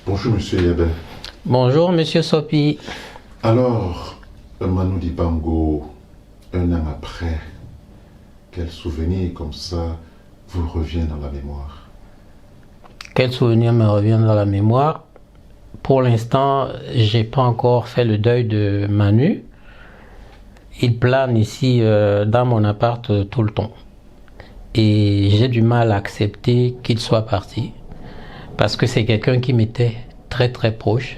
Bonjour Monsieur Yabel. Bonjour Monsieur Sopi. Alors, Manu Dibango, un an après, quel souvenir comme ça vous revient dans la mémoire? Quel souvenir me revient dans la mémoire? Pour l'instant, j'ai pas encore fait le deuil de Manu. Il plane ici dans mon appart tout le temps. Et j'ai du mal à accepter qu'il soit parti. Parce que c'est quelqu'un qui m'était très très proche.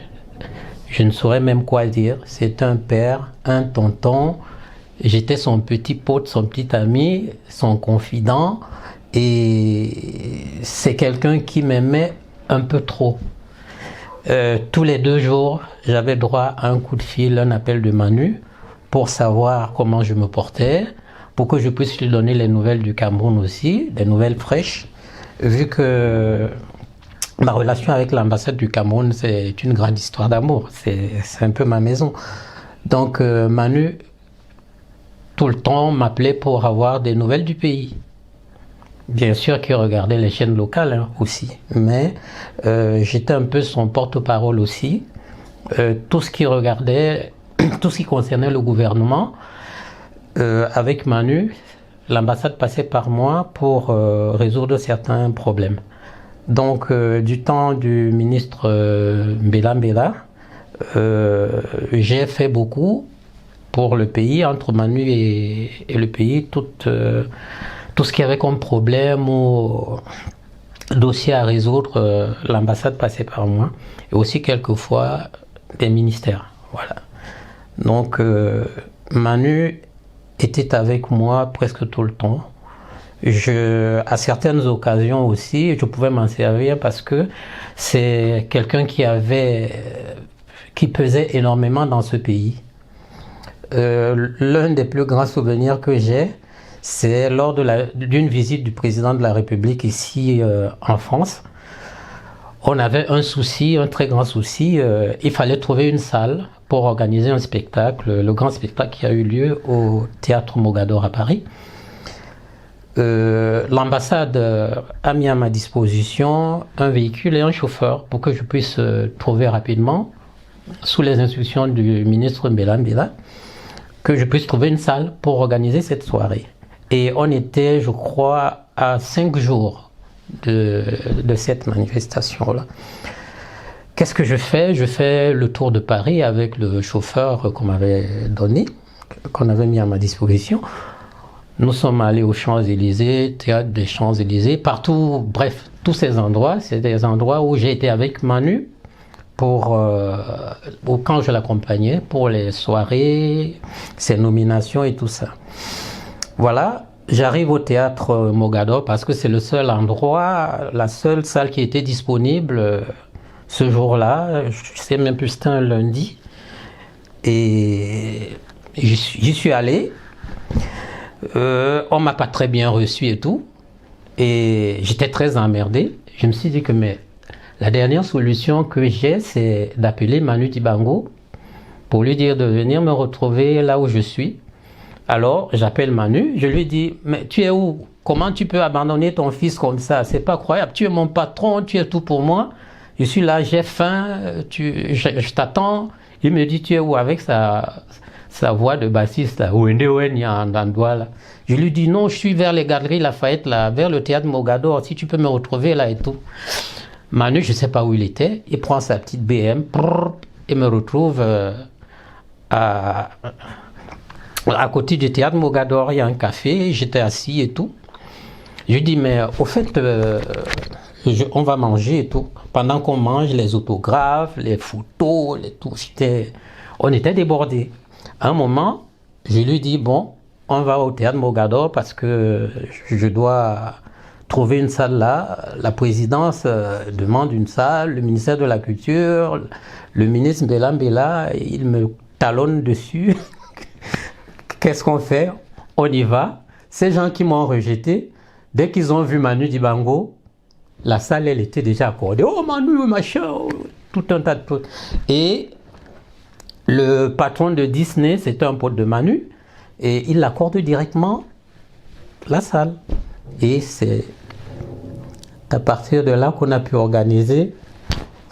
Je ne saurais même quoi dire. C'est un père, un tonton. J'étais son petit pote, son petit ami, son confident. Et c'est quelqu'un qui m'aimait un peu trop. Tous les 2 jours, j'avais droit à un coup de fil, un appel de Manu pour savoir comment je me portais, pour que je puisse lui donner les nouvelles du Cameroun aussi, des nouvelles fraîches, vu que ma relation avec l'ambassade du Cameroun, c'est une grande histoire d'amour, c'est un peu ma maison. Donc Manu, tout le temps, m'appelait pour avoir des nouvelles du pays. Bien sûr qu'il regardait les chaînes locales aussi, mais j'étais un peu son porte-parole aussi. Tout ce qui regardait, tout ce qui concernait le gouvernement, avec Manu, l'ambassade passait par moi pour résoudre certains problèmes. Donc, du temps du ministre Mbela Mbela, j'ai fait beaucoup pour le pays, entre Manu et le pays, tout ce qu'il y avait comme problème ou dossier à résoudre, l'ambassade passait par moi. Et aussi quelquefois des ministères. Voilà. Donc Manu était avec moi presque tout le temps. À certaines occasions aussi, je pouvais m'en servir parce que c'est quelqu'un qui pesait énormément dans ce pays. L'un des plus grands souvenirs que j'ai, c'est lors d'une visite du président de la République ici en France. On avait un souci, un très grand souci. Il fallait trouver une salle pour organiser un spectacle, le grand spectacle qui a eu lieu au Théâtre Mogador à Paris. L'ambassade a mis à ma disposition un véhicule et un chauffeur pour que je puisse trouver rapidement, sous les instructions du ministre Mbela Mbela, que je puisse trouver une salle pour organiser cette soirée. Et on était, je crois, à 5 jours de cette manifestation-là. Qu'est-ce que je fais? Je fais le tour de Paris avec le chauffeur qu'on m'avait donné, qu'on avait mis à ma disposition. Nous sommes allés aux Champs-Élysées, Théâtre des Champs-Élysées, partout, bref, tous ces endroits, c'est des endroits où j'ai été avec Manu quand je l'accompagnais, pour les soirées, ses nominations et tout ça. Voilà, j'arrive au théâtre Mogador parce que c'est le seul endroit, la seule salle qui était disponible ce jour-là. Je sais même plus, c'était un lundi. Et j'y suis allé. On m'a pas très bien reçu et tout. Et j'étais très emmerdé. Je me suis dit que la dernière solution que j'ai, c'est d'appeler Manu Dibango pour lui dire de venir me retrouver là où je suis. Alors, j'appelle Manu, je lui dis, mais tu es où? Comment tu peux abandonner ton fils comme ça? C'est pas croyable. Tu es mon patron, tu es tout pour moi. Je suis là, j'ai faim, je t'attends. Il me dit, tu es où? Avec sa voix de bassiste, là. Je lui dis, non, je suis vers les Galeries Lafayette, là, vers le théâtre Mogador. Si tu peux me retrouver là et tout. Manu, je sais pas où il était. Il prend sa petite BM et me retrouve à côté du théâtre Mogador, il y a un café, j'étais assis et tout. Je lui dis, mais au fait, on va manger et tout. Pendant qu'on mange, les autographes, les photos, on était débordés. À un moment, je lui dis, bon, on va au théâtre Mogador parce que je dois trouver une salle là. La présidence demande une salle, le ministère de la Culture, le ministre Mbela Mbela, il me talonne dessus. Qu'est-ce qu'on fait? On y va. Ces gens qui m'ont rejeté, dès qu'ils ont vu Manu Dibango, la salle, elle était déjà accordée. Oh Manu, machin, tout un tas de trucs. Et le patron de Disney, c'était un pote de Manu, et il accorde directement la salle. Et c'est à partir de là qu'on a pu organiser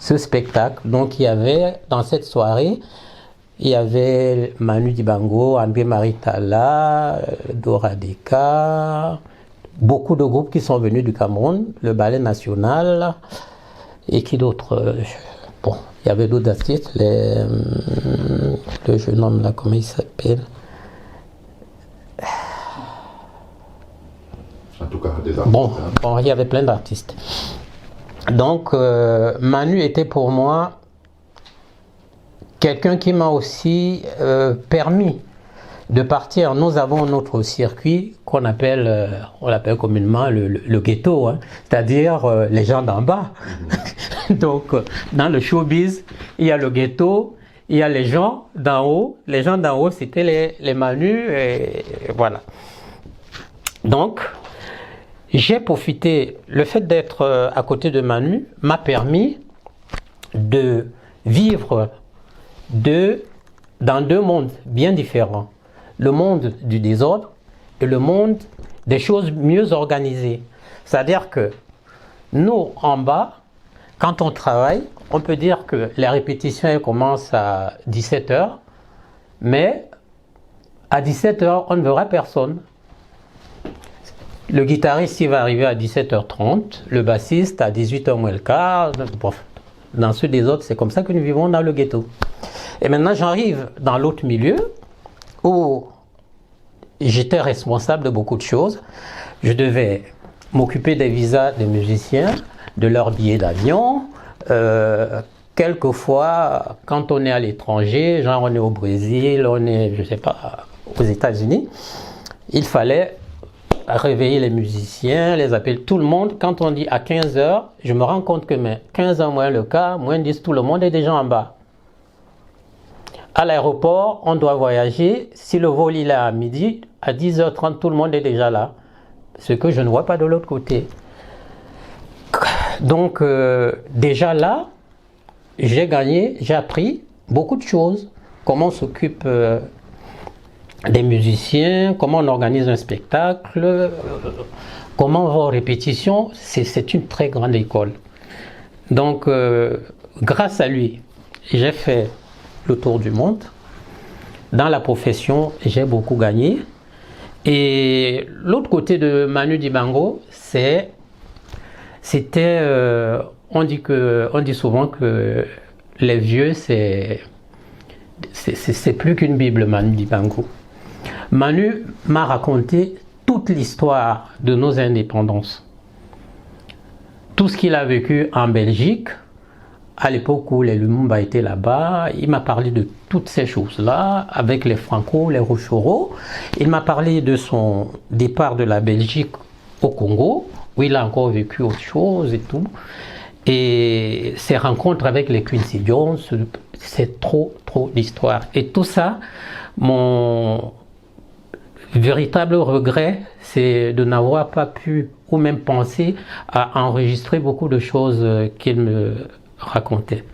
ce spectacle. Donc il y avait, dans cette soirée, il y avait Manu Dibango, André-Marie Talla, Dora Deka, beaucoup de groupes qui sont venus du Cameroun, le Ballet National, et qui d'autres. Bon, il y avait d'autres artistes, le jeune homme là, comment il s'appelle? En tout cas, des artistes. Bon, il y avait plein d'artistes. Donc, Manu était pour moi quelqu'un qui m'a aussi permis de partir. Nous avons notre circuit qu'on appelle, on l'appelle communément le ghetto, hein, c'est-à-dire les gens d'en bas. Donc, dans le showbiz, il y a le ghetto, il y a les gens d'en haut. Les gens d'en haut, c'était les Manus, et voilà. Donc, j'ai profité, le fait d'être à côté de Manu m'a permis de vivre dans deux mondes bien différents. Le monde du désordre et le monde des choses mieux organisées. C'est-à-dire que nous, en bas, quand on travaille, on peut dire que les répétitions elles commencent à 17h, mais à 17h, on ne verra personne. Le guitariste, il va arriver à 17h30, le bassiste à 18h moins le quart. Bref, dans ceux des autres, c'est comme ça que nous vivons dans le ghetto. Et maintenant, j'arrive dans l'autre milieu où j'étais responsable de beaucoup de choses. Je devais m'occuper des visas des musiciens, de leurs billets d'avion. Quelquefois, quand on est à l'étranger, genre on est au Brésil, on est, je sais pas, aux États-Unis, il fallait réveiller les musiciens, les appeler, tout le monde. Quand on dit à 15h, je me rends compte que 15h moins le quart, moins 10, tout le monde est déjà en bas. À l'aéroport, on doit voyager. Si le vol il est à midi, à 10h30, tout le monde est déjà là. Ce que je ne vois pas de l'autre côté. Donc, déjà là, j'ai gagné, j'ai appris beaucoup de choses. Comment on s'occupe des musiciens, comment on organise un spectacle, comment on va aux répétitions. C'est une très grande école. Donc, grâce à lui, j'ai fait le tour du monde. Dans la profession, j'ai beaucoup gagné. Et l'autre côté de Manu Dibango, c'était, on dit souvent que les vieux, c'est plus qu'une Bible, Manu Dibango. Manu m'a raconté toute l'histoire de nos indépendances. Tout ce qu'il a vécu en Belgique, à l'époque où les Lumumba étaient là-bas, il m'a parlé de toutes ces choses-là, avec les Franco, les Rochambeau. Il m'a parlé de son départ de la Belgique au Congo, où il a encore vécu autre chose et tout. Et ses rencontres avec les Quincy Jones, c'est trop d'histoire. Et tout ça, mon véritable regret, c'est de n'avoir pas pu, ou même pensé, à enregistrer beaucoup de choses qu'il me racontait.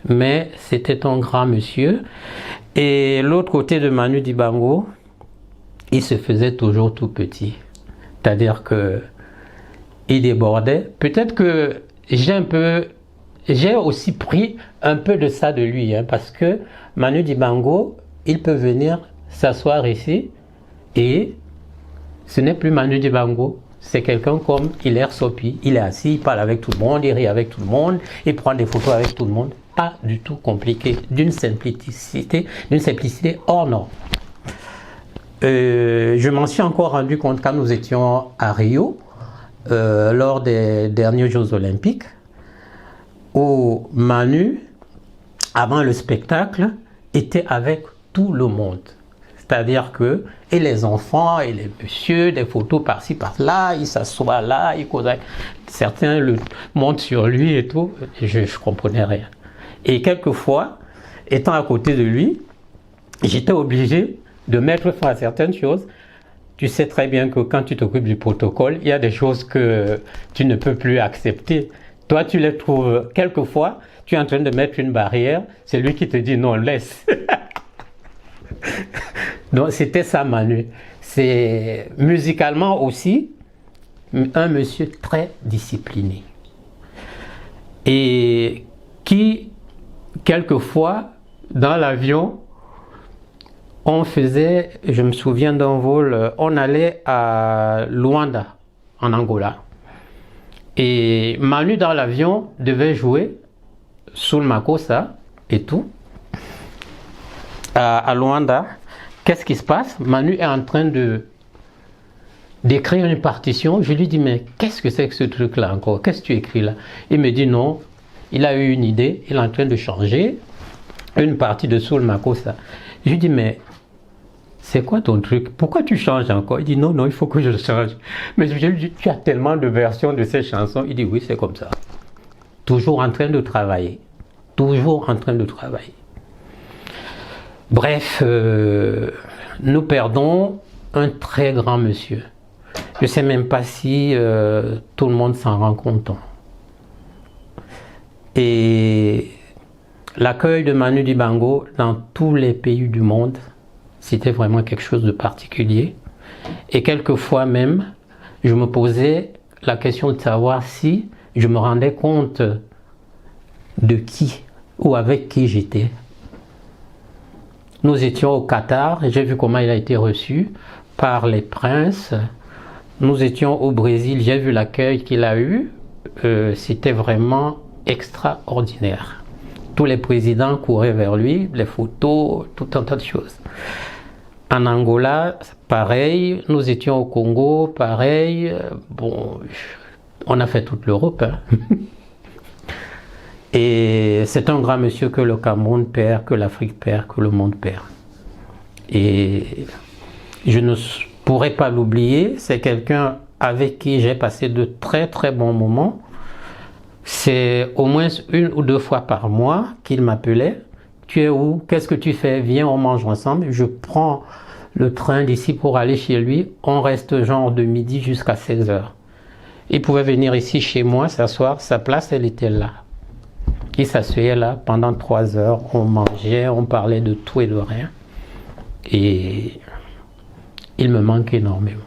Mais c'était un grand monsieur. Et l'autre côté de Manu Dibango, il se faisait toujours tout petit. C'est-à-dire que il débordait. Peut-être que j'ai aussi pris un peu de ça de lui, hein, parce que Manu Dibango, il peut venir s'asseoir ici et ce n'est plus Manu Dibango. C'est quelqu'un comme Hilaire Sopi. Il est assis, il parle avec tout le monde, il rit avec tout le monde, il prend des photos avec tout le monde. Pas du tout compliqué, d'une simplicité hors norme. Je m'en suis encore rendu compte quand nous étions à Rio, lors des derniers Jeux Olympiques, où Manu, avant le spectacle, était avec tout le monde. C'est-à-dire que, et les enfants, et les messieurs, des photos par-ci, par-là, ils s'assoient là, ils causent. Certains le montent sur lui et tout, je ne comprenais rien. Et quelquefois, étant à côté de lui, j'étais obligé de mettre fin à certaines choses. Tu sais très bien que quand tu t'occupes du protocole, il y a des choses que tu ne peux plus accepter. Toi, tu les trouves, quelquefois, tu es en train de mettre une barrière, c'est lui qui te dit non, laisse. Donc c'était ça Manu. C'est musicalement aussi un monsieur très discipliné et qui qui, quelquefois, dans l'avion, on faisait, je me souviens d'un vol, on allait à Luanda, en Angola. Et Manu, dans l'avion, devait jouer Soul Makossa et tout, à Luanda. Qu'est-ce qui se passe? Manu est en train d'écrire une partition. Je lui dis, mais qu'est-ce que c'est que ce truc-là encore? Qu'est-ce que tu écris là? Il me dit non, il a eu une idée, il est en train de changer une partie de Soul Makossa. Je lui dis, mais c'est quoi ton truc? Pourquoi tu changes encore? Il dit, non, non, il faut que je change. Mais je lui dis, tu as tellement de versions de ces chansons. Il dit, oui, c'est comme ça. Toujours en train de travailler. Toujours en train de travailler. Bref, nous perdons un très grand monsieur. Je ne sais même pas si tout le monde s'en rend compte. Et l'accueil de Manu Dibango dans tous les pays du monde, c'était vraiment quelque chose de particulier. Et quelquefois même, je me posais la question de savoir si je me rendais compte de qui ou avec qui j'étais. Nous étions au Qatar, j'ai vu comment il a été reçu par les princes. Nous étions au Brésil, j'ai vu l'accueil qu'il a eu. C'était vraiment extraordinaire. Tous les présidents couraient vers lui, les photos, tout un tas de choses. En Angola, pareil. Nous étions au Congo, pareil. Bon, on a fait toute l'Europe. Hein. Et c'est un grand monsieur que le Cameroun perd, que l'Afrique perd, que le monde perd. Et je ne pourrais pas l'oublier. C'est quelqu'un avec qui j'ai passé de très très bons moments. C'est au moins 1 ou 2 fois par mois qu'il m'appelait. Tu es où? Qu'est-ce que tu fais? Viens, on mange ensemble. Je prends le train d'ici pour aller chez lui. On reste genre de midi jusqu'à 16 h. Il pouvait venir ici chez moi, s'asseoir. Sa place, elle était là. Il s'asseyait là pendant 3 heures. On mangeait, on parlait de tout et de rien. Et il me manque énormément.